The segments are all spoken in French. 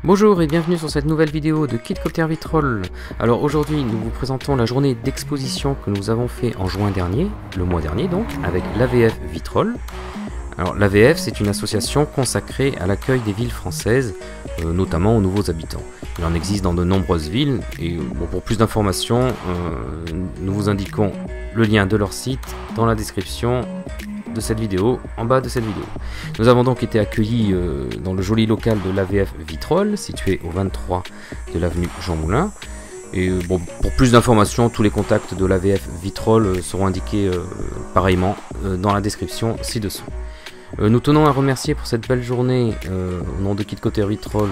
Bonjour et bienvenue sur cette nouvelle vidéo de Kidcopter Vitrol. Alors aujourd'hui nous vous présentons la journée d'exposition que nous avons fait en juin dernier, le mois dernier donc, avec l'AVF Vitrol. Alors l'AVF c'est une association consacrée à l'accueil des villes françaises, notamment aux nouveaux habitants. Il en existe dans de nombreuses villes et pour plus d'informations nous vous indiquons le lien de leur site dans la description de cette vidéo, en bas de cette vidéo. Nous avons donc été accueillis dans le joli local de l'AVF Vitrol, situé au 23 de l'avenue Jean Moulin. Et bon, pour plus d'informations, tous les contacts de l'AVF Vitrol seront indiqués pareillement dans la description ci-dessous. Nous tenons à remercier pour cette belle journée, au nom de Kidcopter Vitrol,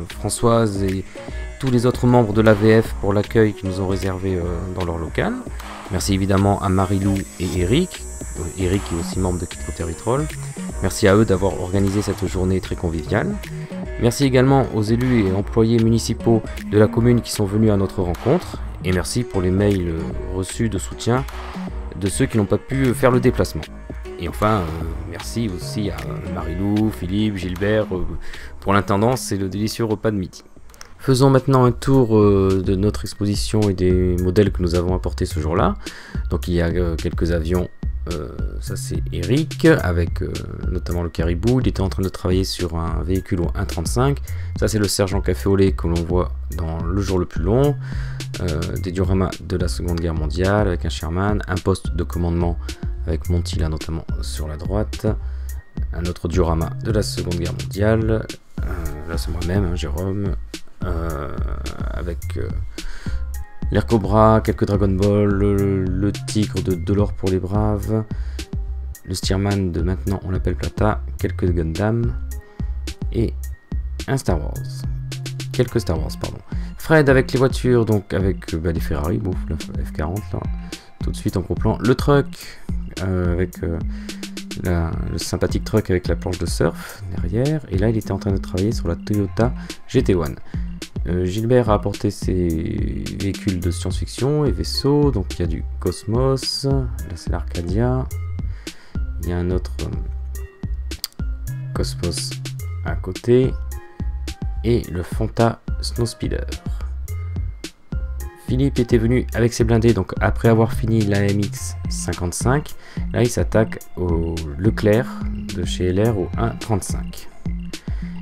Françoise et tous les autres membres de l'AVF pour l'accueil qu'ils nous ont réservé dans leur local. Merci évidemment à Marie-Lou et Eric. Eric est aussi membre de Kidcopter Vitrol. Merci à eux d'avoir organisé cette journée très conviviale. Merci également aux élus et employés municipaux de la commune qui sont venus à notre rencontre. Et merci pour les mails reçus de soutien de ceux qui n'ont pas pu faire le déplacement. Et enfin, merci aussi à Marie-Lou, Philippe, Gilbert pour l'intendance et le délicieux repas de midi. Faisons maintenant un tour de notre exposition et des modèles que nous avons apportés ce jour-là. Donc il y a quelques avions. Ça c'est Eric avec notamment le caribou. Il était en train de travailler sur un véhicule au 1.35. Ça c'est le sergent café au lait que l'on voit dans Le jour le plus long. Des dioramas de la Seconde Guerre mondiale avec un Sherman, un poste de commandement avec Monty là notamment sur la droite, un autre diorama de la Seconde Guerre mondiale. Là c'est moi-même, hein, Jérôme, avec l'Air Cobra, quelques Dragon Ball, le Tigre de l'or pour les braves, le Stearman de Maintenant on l'appelle Plata, quelques Gundam et un Star Wars. Quelques Star Wars, pardon. Fred avec les voitures, donc avec les Ferrari, bon, la F40 là, tout de suite en gros plan. Le truck avec le sympathique truck avec la planche de surf derrière. Et là il était en train de travailler sur la Toyota GT1. Gilbert a apporté ses véhicules de science-fiction et vaisseaux, donc il y a du Cosmos, là c'est l'Arcadia, il y a un autre Cosmos à côté, et le Fanta Snowspeeder. Philippe était venu avec ses blindés, donc après avoir fini la MX 55, là il s'attaque au Leclerc de chez LR au 1.35.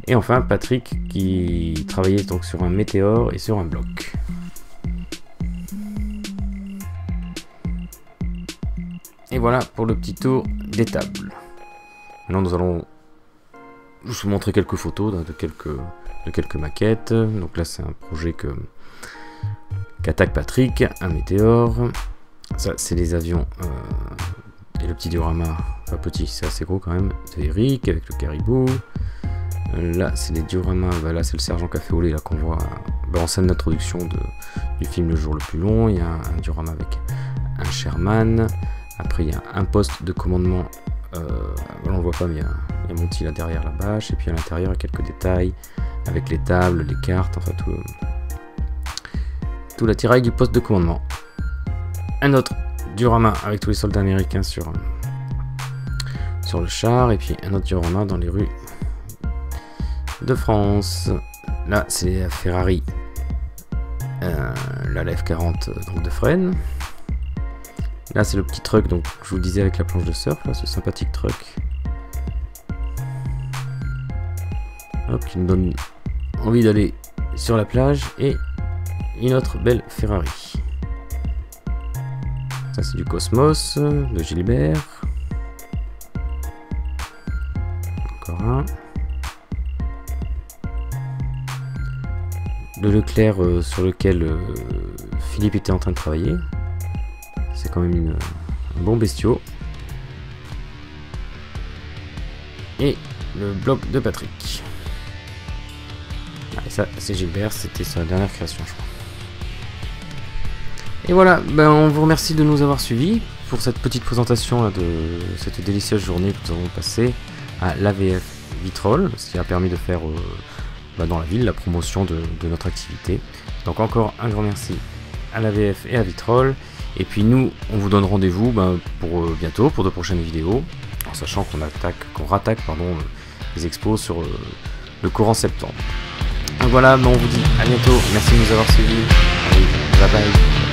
Et enfin Patrick qui travaillait donc sur un météore et sur un bloc. Et voilà pour le petit tour des tables. Maintenant nous allons vous montrer quelques photos de quelques maquettes. Donc là c'est un projet qu'attaque Patrick, un météore. Ça c'est les avions et le petit diorama, pas petit, c'est assez gros quand même. C'est Eric avec le caribou. Là c'est les dioramas, là c'est le sergent café au lait là qu'on voit en scène d'introduction du film Le jour le plus long. Il y a un diorama avec un Sherman. Après il y a un poste de commandement, on le voit pas mais il y a Monty là derrière la bâche. Et puis à l'intérieur il y a quelques détails avec les tables, les cartes, enfin tout l'attirail du poste de commandement. Un autre diorama avec tous les soldats américains sur le char. Et puis un autre diorama dans les rues de France. Là c'est la Ferrari, la F40 donc de Fresnes. Là c'est le petit truck donc je vous le disais avec la planche de surf, là, ce sympathique truck. Hop, qui nous donne envie d'aller sur la plage. Et une autre belle Ferrari. Ça c'est du Cosmos de Gilbert. Encore un. Le Leclerc sur lequel Philippe était en train de travailler. C'est quand même un bon bestiau. Et le bloc de Patrick. Et ça c'est Gilbert, c'était sa dernière création je crois. Et voilà, on vous remercie de nous avoir suivis pour cette petite présentation là, de cette délicieuse journée que nous avons passée à l'AVF Vitrol, ce qui a permis de faire dans la ville la promotion de notre activité. Donc encore un grand merci à l'AVF et à Vitrol. Et puis nous, on vous donne rendez-vous pour bientôt pour de prochaines vidéos, en sachant qu'on rattaque les expos sur le courant septembre. Donc voilà, on vous dit à bientôt. Merci de nous avoir suivis. Allez, bye bye.